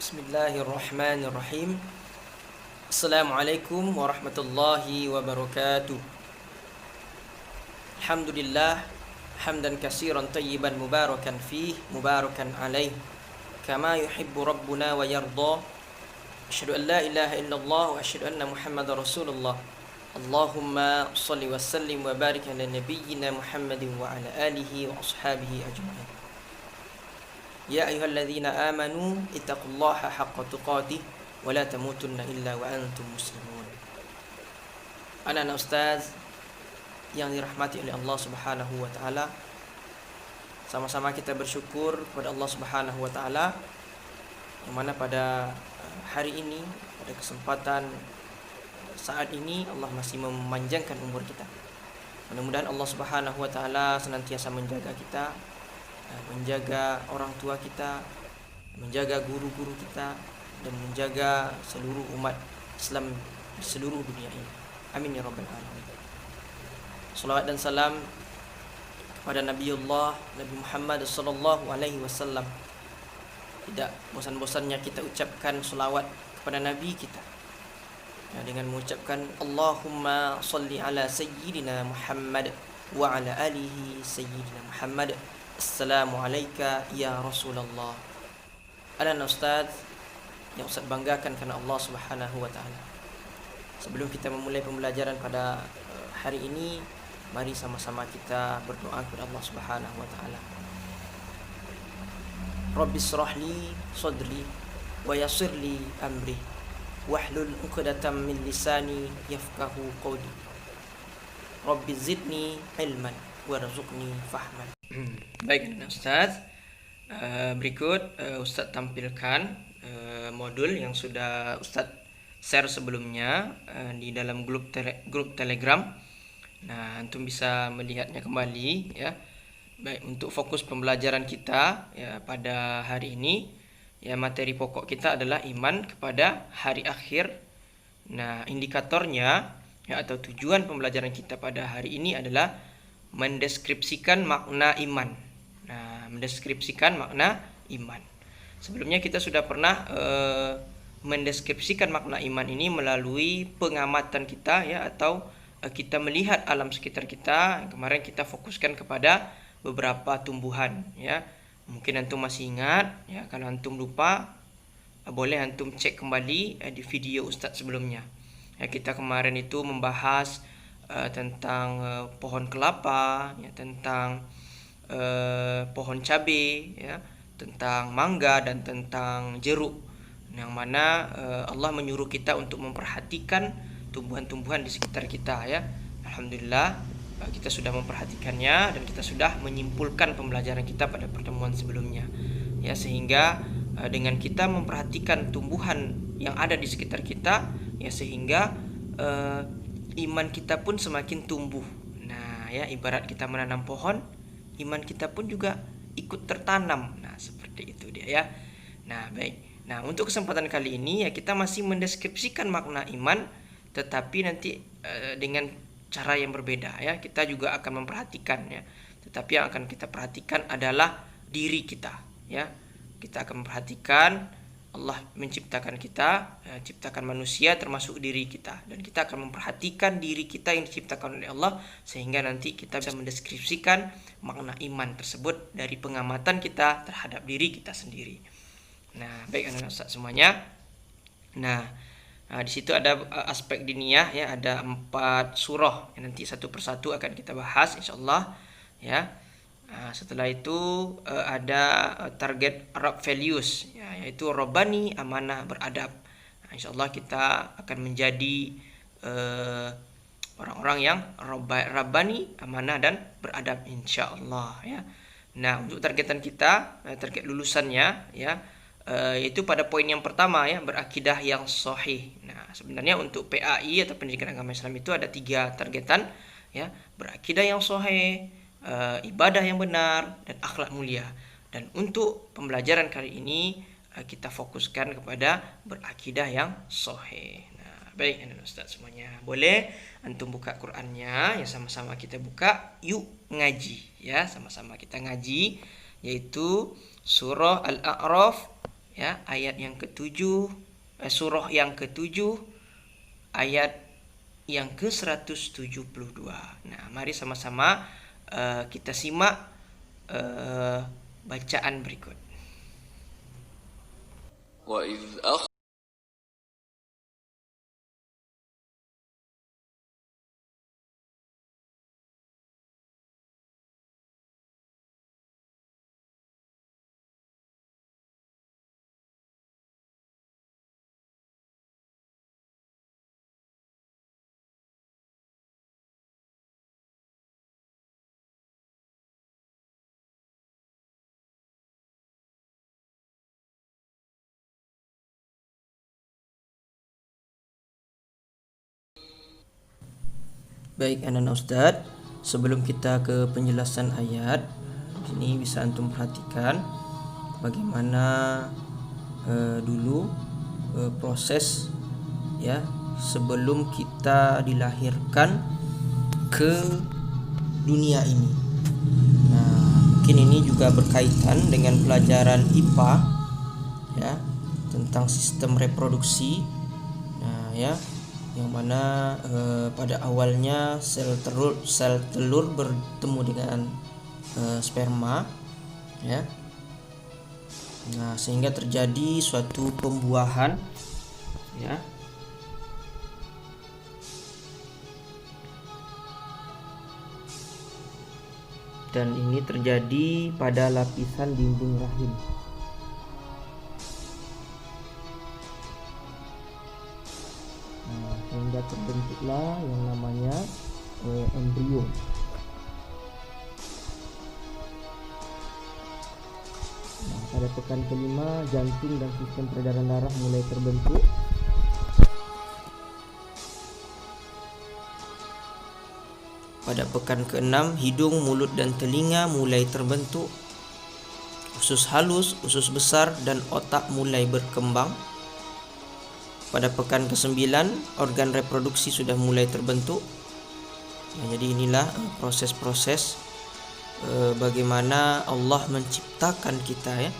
Bismillahirrahmanirrahim. Assalamualaikum warahmatullahi wabarakatuh. Alhamdulillah hamdan katsiran tayyiban mubarakan fih mubarakan alaih kama yuhibbu rabbuna wa yarda. Asyhadu an la ilaha illallah wa asyhadu anna Muhammadar Rasulullah. Allahumma shalli wa sallim wa barik ala nabiyyina Muhammadin wa ala alihi wa ashabihi ajma'in. Ya ayyuhalladzina amanu ittaqullaha haqqa tuqatih wa la tamutunna illa wa antum muslimun. Anak-anak ustaz yang dirahmati oleh Allah Subhanahu wa taala, sama-sama kita bersyukur kepada Allah Subhanahu wa taala yang mana pada hari ini, pada kesempatan saat ini Allah masih memanjangkan umur kita. Mudah-mudahan Allah Subhanahu wa taala senantiasa menjaga kita, menjaga orang tua kita, menjaga guru-guru kita, dan menjaga seluruh umat Islam di seluruh dunia ini. Amin ya rabbal alamin. Salawat dan salam kepada Nabiullah Nabi Muhammad sallallahu alaihi wasallam. Tidak bosan-bosannya kita ucapkan salawat kepada Nabi kita, dengan mengucapkan Allahumma salli ala sayyidina Muhammad wa ala alihi sayyidina Muhammad. Assalamualaikum ya Rasulullah. Anak ustaz yang Ustaz banggakan karena Allah Subhanahu wa taala. Sebelum kita memulai pembelajaran pada hari ini, mari sama-sama kita berdoa kepada Allah Subhanahu wa taala. Rabbi shrahli sadri wa yassirli amri wahlul 'uqdatam min lisani yafqahu qawli. Rabbi zidni ilman warzuqni fahman. Baik Ustaz, berikut Ustaz tampilkan modul yang sudah Ustaz share sebelumnya di dalam grup Telegram. Nah, antum bisa melihatnya kembali ya. Baik, untuk fokus pembelajaran kita ya pada hari ini, ya materi pokok kita adalah iman kepada hari akhir. Nah, indikatornya ya atau tujuan pembelajaran kita pada hari ini adalah mendeskripsikan makna iman. Nah, mendeskripsikan makna iman. Sebelumnya kita sudah pernah mendeskripsikan makna iman ini melalui pengamatan kita ya atau kita melihat alam sekitar kita. Kemarin kita fokuskan kepada beberapa tumbuhan ya. Mungkin antum masih ingat ya, kalau antum lupa boleh antum cek kembali di video Ustadz sebelumnya. Ya, kita kemarin itu membahas tentang pohon kelapa ya, tentang pohon cabai ya, tentang mangga dan tentang jeruk, yang mana Allah menyuruh kita untuk memperhatikan tumbuhan-tumbuhan di sekitar kita ya. Alhamdulillah kita sudah memperhatikannya dan kita sudah menyimpulkan pembelajaran kita pada pertemuan sebelumnya ya, sehingga dengan kita memperhatikan tumbuhan yang ada di sekitar kita ya, sehingga iman kita pun semakin tumbuh. Nah ya, ibarat kita menanam pohon, iman kita pun juga ikut tertanam. Nah seperti itu dia ya. Nah baik, nah untuk kesempatan kali ini ya kita masih mendeskripsikan makna iman, tetapi nanti dengan cara yang berbeda ya. Kita juga akan memperhatikan ya, tetapi yang akan kita perhatikan adalah diri kita ya. Kita akan memperhatikan Allah menciptakan kita, ciptakan manusia termasuk diri kita, dan kita akan memperhatikan diri kita yang diciptakan oleh Allah, sehingga nanti kita bisa mendeskripsikan makna iman tersebut dari pengamatan kita terhadap diri kita sendiri. Nah, baik anak-anak Ustaz semuanya. Nah, di situ ada aspek diniyah ya, ada 4 surah yang nanti satu persatu akan kita bahas insyaallah ya. Setelah itu ada target Arab values ya, yaitu Rabbani, amanah, beradab. Nah, insyaallah kita akan menjadi orang-orang yang Rabbani, amanah dan beradab insyaallah ya. Nah, untuk targetan kita, target lulusannya ya, yaitu pada poin yang pertama ya, berakidah yang sahih. Nah, sebenarnya untuk PAI atau pendidikan agama Islam itu ada 3 targetan ya, berakidah yang sahih, ibadah yang benar, dan akhlak mulia. Dan untuk pembelajaran kali ini kita fokuskan kepada berakidah yang sahih. Nah, baik anak Ustaz semuanya, boleh antum buka Qur'annya ya, sama-sama kita buka. Yuk ngaji ya, sama-sama kita ngaji, yaitu surah Al-A'raf ya, ayat yang ke-7, surah yang ke-7, ayat yang ke-172. Nah, mari sama-sama kita simak bacaan berikut. وإذ Baik anak-anak Ustadz, sebelum kita ke penjelasan ayat, ini bisa antum perhatikan bagaimana dulu proses ya sebelum kita dilahirkan ke dunia ini. Nah, mungkin ini juga berkaitan dengan pelajaran IPA ya tentang sistem reproduksi. Nah, ya yang mana pada awalnya sel telur bertemu dengan sperma ya. Nah, sehingga terjadi suatu pembuahan ya. Dan ini terjadi pada lapisan dinding rahim. Nah, sehingga terbentuklah yang namanya embrio. Nah, pada pekan kelima jantung dan sistem peredaran darah mulai terbentuk. Pada pekan ke-6 hidung, mulut dan telinga mulai terbentuk. Usus halus, usus besar dan otak mulai berkembang. Pada pekan ke-9 organ reproduksi sudah mulai terbentuk. Nah, jadi inilah proses-proses bagaimana Allah menciptakan kita ya,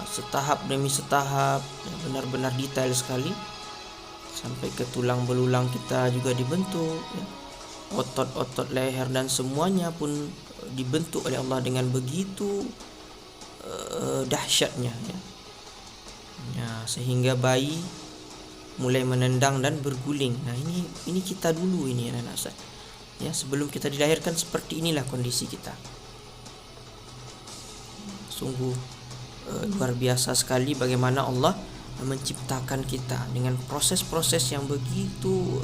setahap demi setahap, benar-benar detail sekali, sampai ke tulang belulang kita juga dibentuk ya. Otot-otot leher dan semuanya pun dibentuk oleh Allah dengan begitu dahsyatnya ya. Ya, sehingga bayi mulai menendang dan berguling. Nah, ini kita dulu ini anak-anak ya, sebelum kita dilahirkan seperti inilah kondisi kita. Sungguh luar biasa sekali bagaimana Allah menciptakan kita dengan proses-proses yang begitu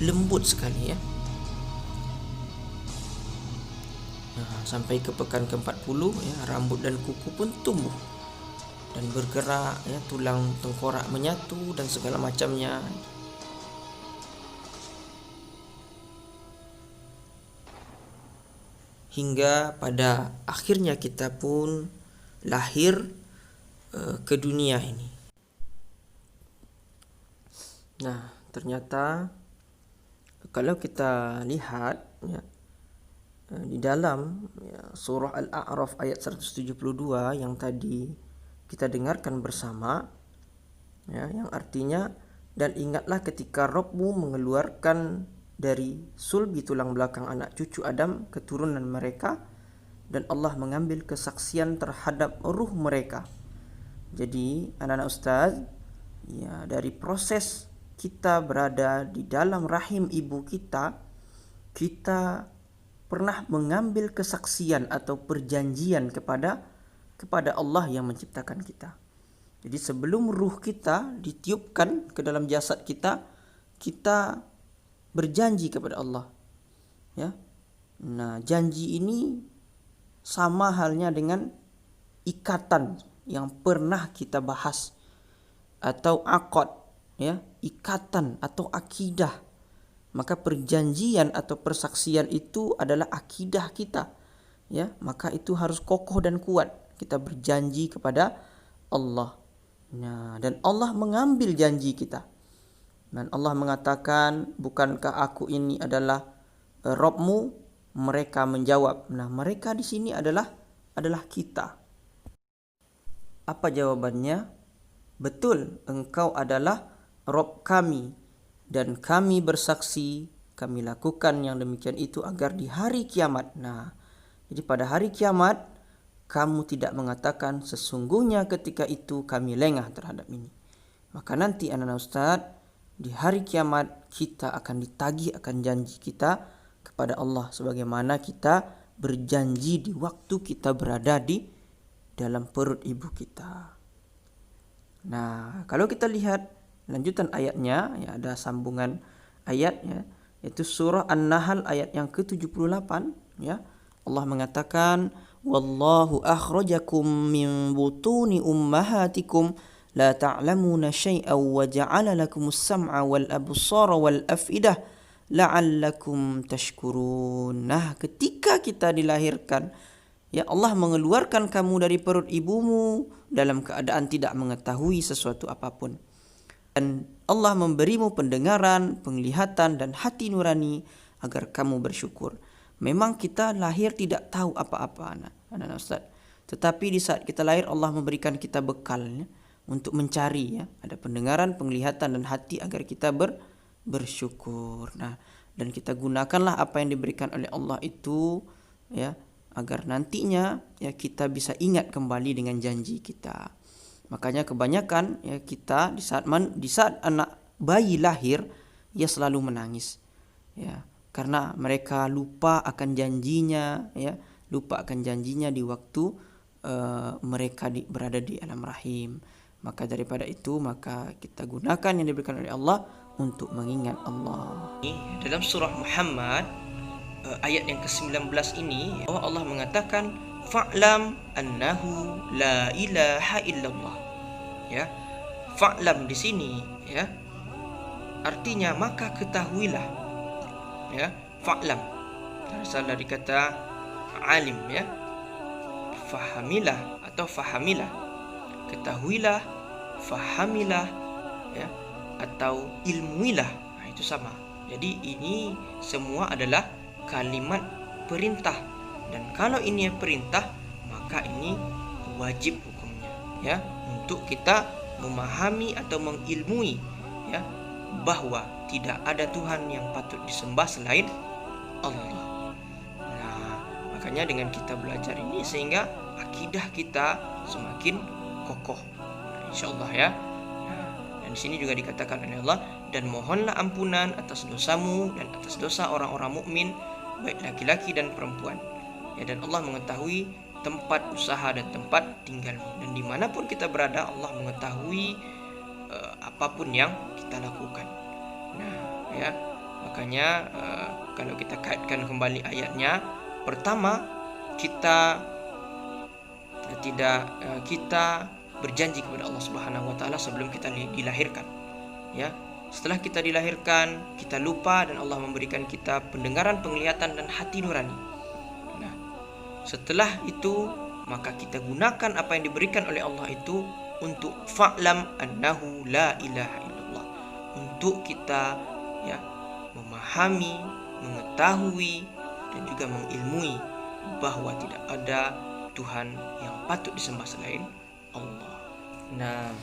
lembut sekali ya. Nah, sampai ke pekan ke-40 ya, rambut dan kuku pun tumbuh dan bergerak ya, tulang tengkorak menyatu dan segala macamnya. Hingga pada akhirnya kita pun lahir ke dunia ini. Nah, ternyata kalau kita lihat ya, di dalam ya, surah Al-A'raf ayat 172 yang tadi kita dengarkan bersama ya, yang artinya, dan ingatlah ketika Rabbmu mengeluarkan dari sulbi tulang belakang anak cucu Adam keturunan mereka, dan Allah mengambil kesaksian terhadap ruh mereka. Jadi anak-anak Ustaz ya, dari proses kita berada di dalam rahim ibu kita, kita pernah mengambil kesaksian atau perjanjian kepada Allah yang menciptakan kita. Jadi sebelum ruh kita ditiupkan ke dalam jasad kita, kita berjanji kepada Allah. Ya. Nah, janji ini sama halnya dengan ikatan yang pernah kita bahas, atau akad ya, ikatan atau akidah. Maka perjanjian atau persaksian itu adalah akidah kita ya, maka itu harus kokoh dan kuat. Kita berjanji kepada Allah. Nah, dan Allah mengambil janji kita. Dan Allah mengatakan, bukankah aku ini adalah Rabbmu? Mereka menjawab. Nah, mereka di sini adalah kita. Apa jawabannya? Betul, engkau adalah Rabb kami, dan kami bersaksi kami lakukan yang demikian itu agar di hari kiamat. Nah, jadi pada hari kiamat kamu tidak mengatakan sesungguhnya ketika itu kami lengah terhadap ini. Maka nanti anak-anak Ustadz, di hari kiamat kita akan ditagih akan janji kita kepada Allah sebagaimana kita berjanji di waktu kita berada di dalam perut ibu kita. Nah, kalau kita lihat lanjutan ayatnya, ya ada sambungan ayatnya, yaitu surah An-Nahl ayat yang ke-78, ya. Allah mengatakan, "Wallahu akhrajakum min butuni ummahatikum la ta'lamuna syai'an wa ja'ala lakumus sam'a wal absara wal afidah la'allakum tashkurun." Nah, ketika kita dilahirkan, ya Allah mengeluarkan kamu dari perut ibumu dalam keadaan tidak mengetahui sesuatu apapun. Dan Allah memberimu pendengaran, penglihatan, dan hati nurani agar kamu bersyukur. Memang kita lahir tidak tahu apa-apa, anak-anak Ustaz. Tetapi di saat kita lahir Allah memberikan kita bekal, ya, untuk mencari, ya, ada pendengaran, penglihatan, dan hati agar kita bersyukur. Nah, dan kita gunakanlah apa yang diberikan oleh Allah itu, ya, agar nantinya, ya, kita bisa ingat kembali dengan janji kita. Makanya kebanyakan, ya, kita di saat anak bayi lahir, ia selalu menangis, ya, karena mereka lupa akan janjinya, ya, lupa akan janjinya di waktu mereka berada di alam rahim. Maka daripada itu, maka kita gunakan yang diberikan oleh Allah untuk mengingat Allah. Dalam surah Muhammad ayat yang ke-19 ini, Allah mengatakan fa'lam annahu la ilaha illallah. Ya. Fa'lam di sini, ya, artinya maka ketahuilah. Ya, fa'lam berasal dari kata alim, ya. Fahamilah atau fahamilah. Ketahuilah, fahamilah, ya, atau ilmuilah. Nah, itu sama. Jadi ini semua adalah kalimat perintah, dan kalau ini perintah maka ini wajib hukumnya, ya, untuk kita memahami atau mengilmui, ya, bahwa tidak ada Tuhan yang patut disembah selain Allah. Nah, makanya dengan kita belajar ini sehingga akidah kita semakin kokoh, insyaallah, ya. Nah, dan di sini juga dikatakan oleh Allah, dan mohonlah ampunan atas dosamu dan atas dosa orang-orang mukmin, baik laki-laki dan perempuan, ya, dan Allah mengetahui tempat usaha dan tempat tinggalmu, dan dimanapun kita berada Allah mengetahui apapun yang kita lakukan. Nah, ya, makanya kalau kita kaitkan kembali ayatnya, pertama kita berjanji kepada Allah Subhanahu wa taala sebelum kita dilahirkan, ya. Setelah kita dilahirkan, kita lupa dan Allah memberikan kita pendengaran, penglihatan, dan hati nurani. Nah, setelah itu maka kita gunakan apa yang diberikan oleh Allah itu untuk fa'lam annahu la ilaha illallah, untuk kita, ya, memahami, mengetahui, dan juga mengilmui bahwa tidak ada Tuhan yang patut disembah selain Allah. Nah,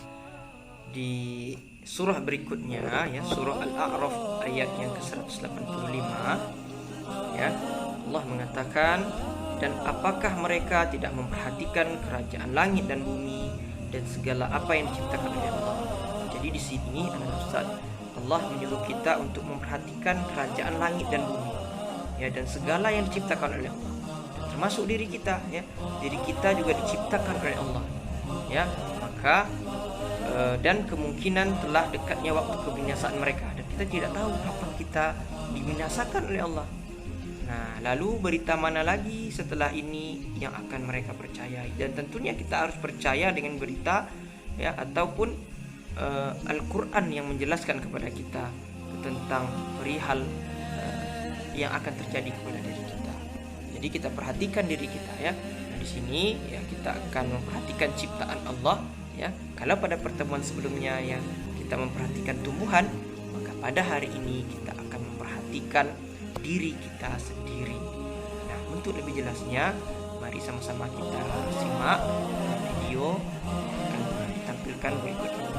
di surah berikutnya, ya, surah Al-A'raf ayat yang ke-185, ya, Allah mengatakan, dan apakah mereka tidak memperhatikan kerajaan langit dan bumi dan segala apa yang diciptakan oleh Allah. Jadi di sini anak Ustaz, Allah menyuruh kita untuk memperhatikan kerajaan langit dan bumi, ya, dan segala yang diciptakan oleh Allah, termasuk diri kita, ya. Diri kita juga diciptakan oleh Allah, ya. Maka dan kemungkinan telah dekatnya waktu kebinasaan mereka, dan kita tidak tahu kapan kita dibinasakan oleh Allah. Nah, lalu berita mana lagi setelah ini yang akan mereka percayai? Dan tentunya kita harus percaya dengan berita, ya, ataupun Al-Quran yang menjelaskan kepada kita tentang perihal yang akan terjadi kepada diri kita. Jadi kita perhatikan diri kita, ya. Nah, di sini, ya, kita akan memperhatikan ciptaan Allah, ya. Kalau pada pertemuan sebelumnya, ya, kita memperhatikan tumbuhan, maka pada hari ini kita akan memperhatikan diri kita sendiri. Nah, untuk lebih jelasnya, mari sama-sama kita simak video mendengarkan berikut ini.